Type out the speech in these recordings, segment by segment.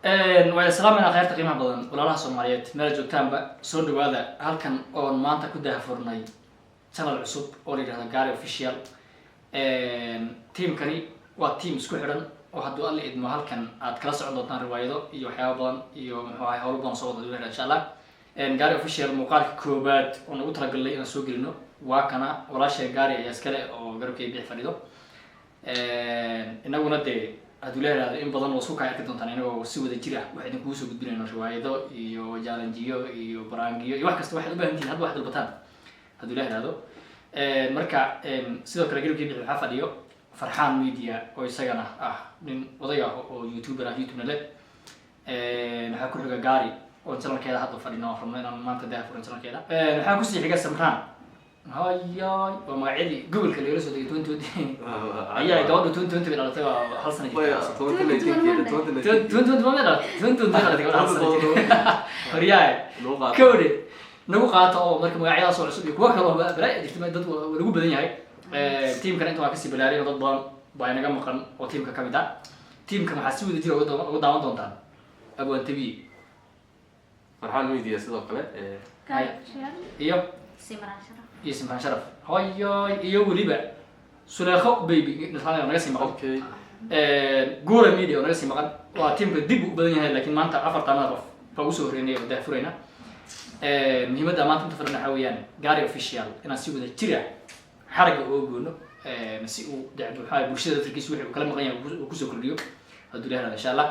والسلام على خير تقييمها بدن ولا Soomaaliyeed meel joogtaan ba soo dhawaada halkan oo maanta ku daahfurnay channel cusub oo la yiraahdo Gari Official team kani waa team isku xiran oo hadduu alla idmo halkan aad kala socon doontaan riwaayado iyo waxyaabo badan iyo muxuu ahay hawlo badan soo wada insha Allah Gari Official muuqaalka koobaad oo nagu talagalay inaan soo gelino waa kana walaashay Gari ayaa iskale oo garabkay bixi fadhido inaguna de haduu leeyahay in badan oo soo kaayay doontaan inagoo si wada jir ah waxa idin kugu soo gudbinayno riwaayado iyo challenge-yo iyo baraangiyo iyo wax kasta waxa u baahan tihiin hadba wax dalbataan haduu leeyahay marka sidoo kale garabkii bixi waxa fadhiyo Farxaan Media oo isagana nin odaya oo YouTuber ah YouTube leh waxa ku xiga Gari oo channelkeeda hadda fadhino farmaan maanta daafur channelkeeda waxa ku sii xiga Samraan هاي ومعيدي قبل كل يرسل دي 2020 أيه جواد 2020 على تبع هل سنة جديدة 2020 ما مدة 2020 على تبع هل سنة جديدة رياي كودي نبغى قاطع مركب معيار صور سوبي كوا كلام برا اجتماع ضد ولقوا بدني هاي تيم كان أنتوا عكسي بلاري ضد بان باينا جم مقن وتيم ككمدا تيم كم حسوا دي تيجي وداون دونتان أبو أنتبي فرحان ميديا صدق لا إيوه اسمها شرف هاي iyo waliba suleekho baby naxana naga sii maqan Gura Media naga sii maqan waa teamka dib u badan yahay laakiin maanta afartan qof baa u soo horeynay oo daafurayna muhiimadda maanta inta farna waxa weeyaan Gari Official inaan si wada jir ah xaraga oo goono si uu dacdo waxa bulshada dadkiisa wixii kala maqan yahay uu ku soo kordhiyo haduu leeyahay insha Allah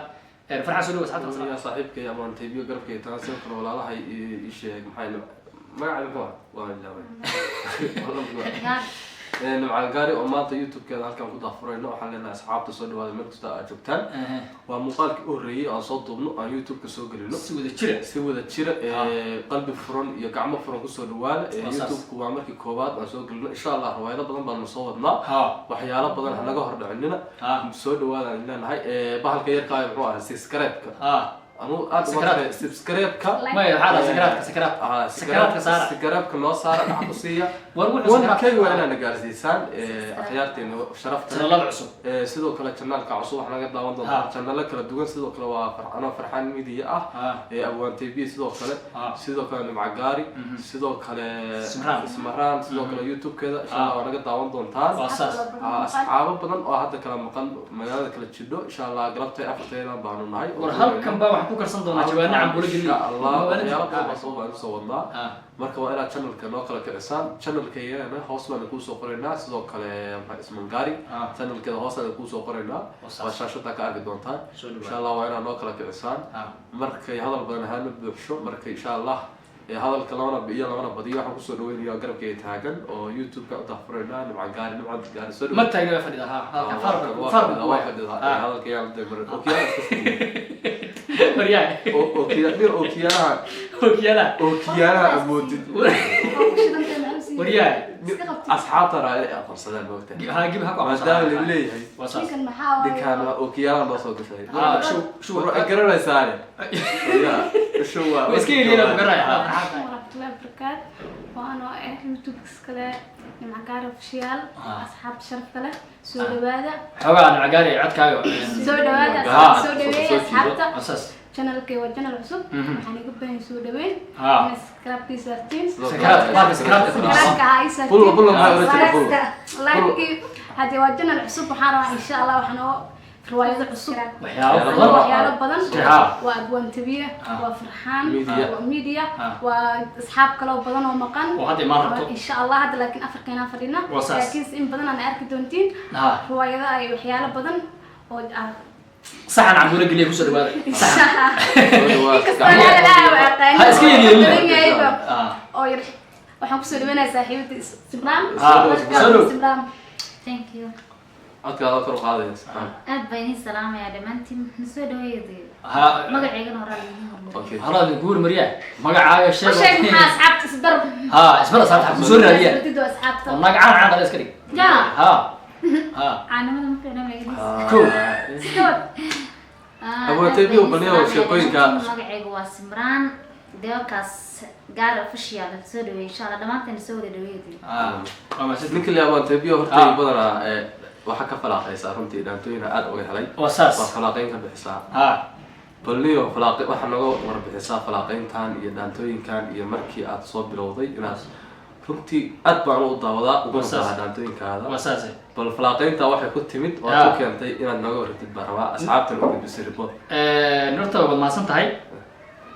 farxan soo dhawaad saaxiibkay ama TV garabkay taasoo kale walaalahay ii sheeg maxay ما أعرف والله مع الجاري وماطي يوتيوب كذا هالكم كنت أفرينا وحلنا أصحاب تصدوا هذا المركز تاع جبتان ومقال كوري عن صوت ضمنه عن يوتيوب كسوق لنا سوى ذا تشرة قلب فرن يقعم فرن كسودوا يوتيوب وعمل كوبات عن صوت لنا إن شاء الله رواية بدن بالمصورنا وحيانا بدن إحنا جهر عندنا سودوا هذا عندنا هاي بحال كير كاي بروح سكريب أنا سبسكرايب ما يحاول سكرات سكرات كنا صار عبسية وأنا كي وأنا نجارسيسان خيارتي إنه شرفت الله العصو سيدو كلا كنا كعصو إحنا قد داون كنا كلا دوين سيدو كلا أنا فرحان ميديا أبوان تي سيدو كلا سيدو كلا مع جاري سيدو كلا سمران سيدو كلا يوتيوب كذا إن شاء الله أنا قد داون دونتان أصحاب بدن هذا كلام مقال مجال كلا تشدو إن شاء الله قربت أفتينا بانو نهاي ورهل كم بقى ku karsan doona jawaana aan bula gelin Allah ya rabbi soo baan soo wadnaa marka waa ila channelka noo kala kicsan channelkeena hoos baan ku soo qoraynaa sidoo kale isman Gari channelkeeda hoos baan ku soo qoraynaa waa shaashada ka arki doontaan insha Allah waa inaan noo kala kicsan marka hadal badan ahaan buuxsho marka insha Allah هذا الكلام أنا بدي واحد كسر وين يا قرب كي تاجن أو يوتيوب كأنت فرنا نبع قاري سوري ما تاجن واحد ها فرق واحد هذا الكلام تمر أوكي مريان أوكي أبود مريان أصحاب ترى أقرب صدق وقتها هاجيب هاكو ما دام اللي هي كان أوكي أنا بصوت شيء شو أقرأ رسالة شو مسكين لينا بقرأ ورحمة الله وبركاته وأنا يوتيوب كله مع Gari Official أصحاب شرف كله سودوادا حوالي أنا عقاري عد كايو سودوادا أصحابته أساس channel كي وchannel عصب يعني قبل سودوين سكراب كي سرتين سكراب كهاي سرتين الله يبكي هذه وchannel عصب وحنا إن شاء الله وحنا رواية عصب وحياة بدن وأبوان تبيه وفرحان وميديا وأصحاب كلو بدن ومقن وهذه مرة إن شاء الله هذا لكن أفريقيا فرينا لكن إن بدن أنا أركي دونتين رواية وحياة بدن صح أنا عم بقول لك اللي يكسر الوضع صح هاي سكيني وحنكسر منها صاحبتي استمرام استمرام thank you أتكلم أكثر هذا أبيني السلام يا دمانتي نسوي دويدي ها ما قاعد يقولون أوكي هلا نقول مريان ما قاعد عايش شيء وشيء مع أصحاب تصدر ها اسمه صاحب مسؤول ريال تدو أصحاب والله قاعد عن هذا السكري جا ها أنا ما ممكن أنا كول أبو تبي وبنيه وشقيق ما قاعد يقول سمران ديوكاس Gari Official soo dhaweey insha Allah dhamaanteen soo dhaweeyay ama sidii kale aad tabiyo horta badana waxa ka falaaqaysa runtii dhaantooyina aad uga helay wasaas waa falaaqayn ka bixisa balniyo falaaqay waxa naga warbixisa falaaqayntan iyo dhaantooyinkan iyo markii aad soo bilowday inaad runtii aad baan u daawadaa ugu soo dhaantooyinkaada wasaase bal falaaqaynta waxay ku timid oo ku keentay inaad naga wartid baraba asxaabtan ugu bisay report norta wad maasan tahay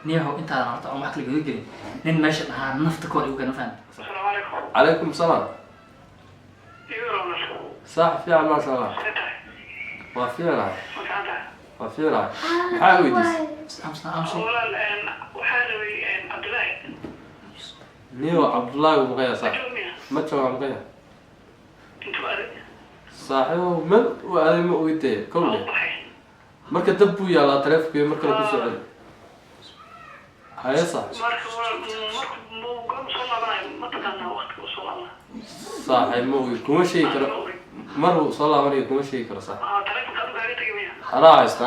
niyaho inta horta aan wax kala gelin nin meesha dhahaa nafta koor igu kana faham السلام عليكم. عليكم السلام يقولون صح في ما شاء الله وفينا وفينا حاول amso أولا وحالوي عبد الله نيو عبد الله ومغيا صح أجومي ما تشوف مغيا أنتوا أرد صاحبه من وهذا ما ويتي كله أوضحي marka dab buu yaalaa taleefanka marka la ku soo celi haye صح marka muu goom soo laabanay ma taqaanaa waqtiga soo laabanay صاحب ma uu kuma sheegi karo mar uu soo laabanayo kuma sheegi karo صح taleefanka adigu gaaga tagay miya anaa haysta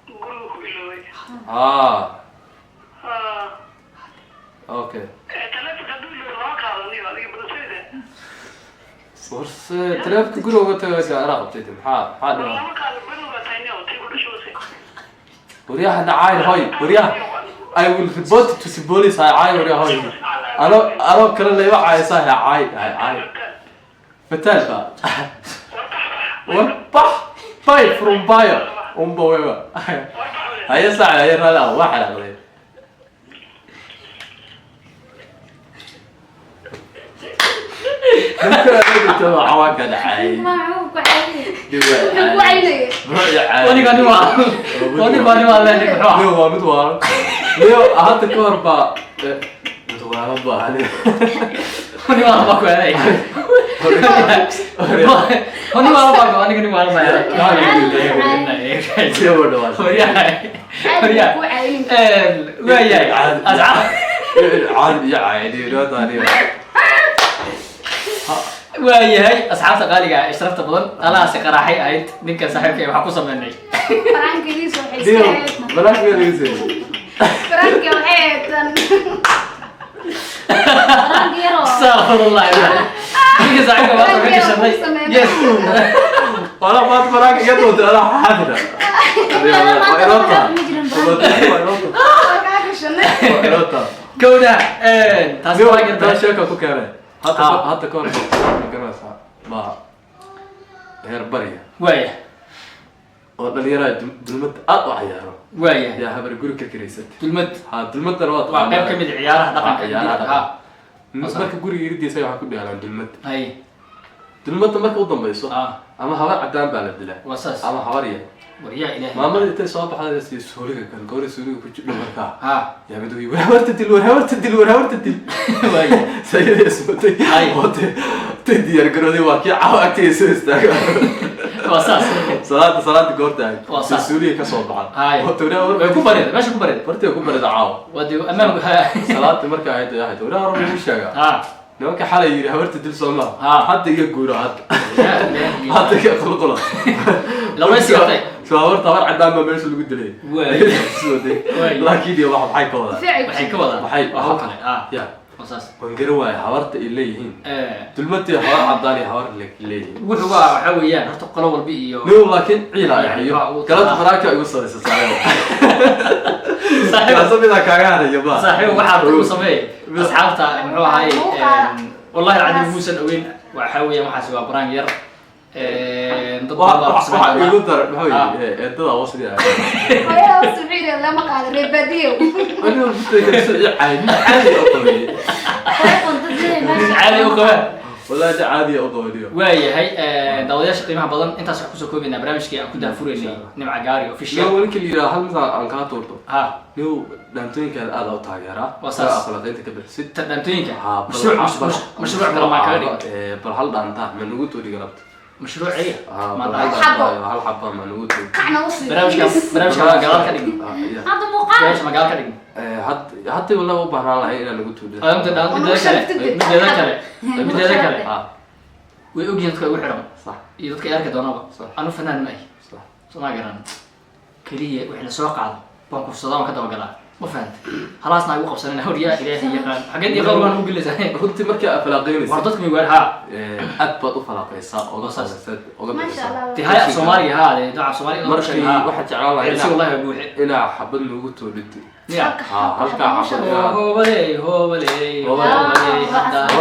guriga ku iloway okay taleefanka hadduu iloway lama qaadaniyo adiga badasayda warse taleefanka guriga uga tagaysa anaa qabtay maxaa dhiman lama qaado beriga tayniyo tii ku dhashoosay ورياح دعاين هاي ورياح I will report to the police هاي ورياح هاي أنا كلا اللي وقع يصير هاي فتال بقى وبح باي from buyer بويبا هاي ساعة هاي لا واحد عليه ممكن أقول تبع عواقد دعاي معوك عادي وعيني wani bani waa la dhig xoo ليه هو متوار ليه هذا كور با متوار با عليه wani waa ba ku ay wani waa ba ko ani kani waa ma سيبوا دوال wariyahay waayahay عادي عادي لا ثاني waayahay asxaabta qaaliga ah sharafta badan alaasi qaraaxay ahayd ninka saaxiibkay waxa ku sameynay فرانكي سو ديو حسيت بلاش بيريزي فرانكي وحيتن فرانكي يرو astaghfirullah ninka saaxiibka waa ka gashanay yes ولا ما تفرق يدو ترى حاضر ويروتا kowda taasi waa ده gartaa شيكا كوكاري حتى كور ما هير بريا waaya ودليرا دلمت أقوى عيارو waaya يا هبر يقولوا كركريست dulmad ها دلمت روات waa qayb ka mid ciyaaraha dhaqanka ciyaaraha marka guriga yiridiisa waxa ku dheelaan dulmad hay dulmada marka u dambayso ah ama habar cadaan baa la dilaa wasaas ama habar yar wariyaa ilaahay maamada intay soo baxday si suuliga kan goori suuliga ku jidho marka ha yaa mid way warta dil waaya sayid ismutay Ay. oote diyaar garooday waa kii caaw agtiisa istaaga wasaas salaada goorta Waa saas. suuliga ka soo Ay. baxay oo tawra way ku bareed meesha ku bareed wartay ku barada caaw wadi amaam salaada marka ay tahay tawra hore uu sheega ha nimanka xalay yiri habarta dil Soomaa Ah. hadda iga guuro hadda ya ilaahay hadda iga qulqula lama sigatay habarta habar cadaan baa meesha lagu dilay Waay. laakiin iyo wax maxay ka wadaa waxay ka wadaan Waxay- waxa kale ah ya wasaas waan garan waaya habarta ay leeyihiin dulmadii habar cadaan iyo habar leeyihiin wuxuu waa waxa weeyaan horta qolo walba iyo niyo laakiin ciila ay hayo galad faraaka igu sareysa saaxiib saaxiib kaasoo kaaga harayo ba saaxiib waxa uu sameeyay asxaabta muxuu ahaay wallahi alcadi muusan ogeyn waxa weeyaan waxaasi waa brand yar dad waxa igu dar maxay eedada wasri ah هيا سبحان الله ما قال ريباديو aniga mutayga si caadi oo qabay caadi u qabaa wallahi caadi oo qabay waayahay daawadayaasha qiimaha badan intaas wax kusoo koobaynaa barnaamijkii aan ku daafuraynay nimca gaari official niyo wali kaliya hal mid aan ka tuurto ha niyo dhaantooyinkaada aad u taageeraa Waa saas. aqlaaqaynta ka bixsid tadantooyinka ها mashruuc kale maa kaga dhig بل هل دانتا من نقول تودي قلبت mashruuc ciya بل هل هل حبة. هل حبة ما نقول تودي كعنا وصل barnaamijka magaal ka dhig هذا مقال barnaamijka magaal ka dhig حتى والله ما بحنا الله هنا نقول تودي mideeda kale mideeda kale اه way ogyihiin dadka ugu xiran صح iyo dadka arki doonaba صح anu fanaan ma ahi صح soo ma garan keliya wixii la soo qaado baan kufsadaa waan ka dabagalaa ما فهمت خلاص ناقو قبسنا هوريا إلهي يقان حاجات دي قالوا أنا ممكن لسه runtii markii aad falaaqeynaysa وردتكم يقول ها aad baad u falaaqeysaa oga saabsan oga ما شاء الله تهاي الصومالي هذا دعاء الصومالي markii waxa jeclaan lahaa عرسي والله أبوح inaa xabad noogu toolid يا halka xabad هو بلي هو بلي هو بلي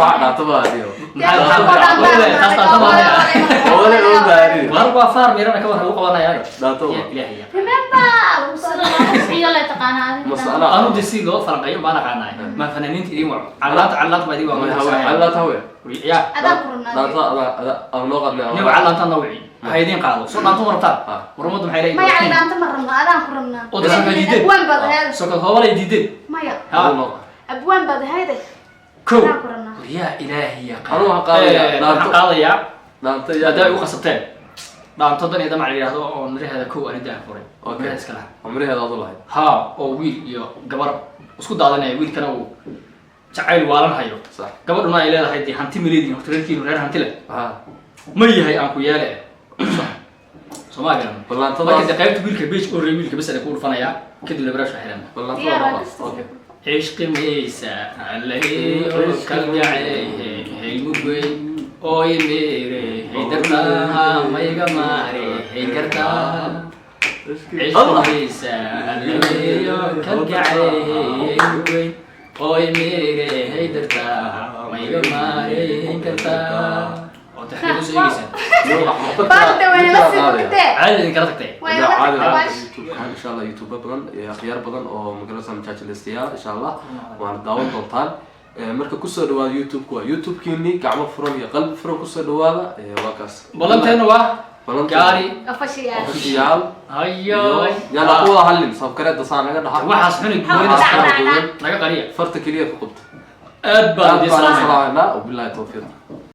waxa dhaataba adiyo هو wala oo baari وأربع فار ميرنا كمان هو قوانا يعني dhaataba إلهي remember iyo la taqaanaa mas'ala أنا بدي سيلو فرقية ما أنا قانا ما فنانين تدي مع علات ما دي وما alla tawe يا أدام كورونا dhaata aan noo qadnaa نيو علات نوعي هايدين قالوا صرنا أنتم مرتان ورمضوا محيلين ما يعني أنت مرة أدام كورونا ودرسنا جديد أبوان بعد هذا سكت هو ولا جديد ما يا ها أبوان بعد هذا كو أدام كورونا يا إلهي يا أنا وحقاضي قاضي dhaanta هذا وقصتين dhaanto dan idam cali yiraahdo oo niraahda kow aan daa furay okay iska laha amriheeda aad u lahayd ha oo wiil iyo gabar isku daadanay wiilkana uu jacayl waalan hayo sax gabadhuna ay leedahay di hanti mileedin horteerkiin reer hanti leh ha ma yahay aan ku yeelay Soomaaliya ballantada marka qaybta wiilka beej oo reer wiilka bas ay ku dhufanayaa kadib la barasho xiran ballantada okay عشق ميسا عليه كالجعيه هيموجي أوي ميري هيدرتها ما يجمعري هيكرتا عشق ميسا عليه كالجعيه هيموجي أوي ميري هيدرتها ما يجمعري هيكرتا وتحدث سيجيسا بعد وين بس كنت عادي كرتك وين عادي بس إن شاء الله يوتيوب بدن خيار بدن أو مقالة مشاكلستيا إن شاء الله وأنا داون طنطان مركز كسر دوال يوتيوب كوا يوتيوب كيني قعمة فرن يا قلب فرن كسر دوالا واكاس بلنتين وا قاري أفشيال أفشيال هيا يلا قوة هلم سافكرت دصانة قد حق waxaas xunug naga qariya فرت كلية في قبط aad baan أنا وبالله توفيق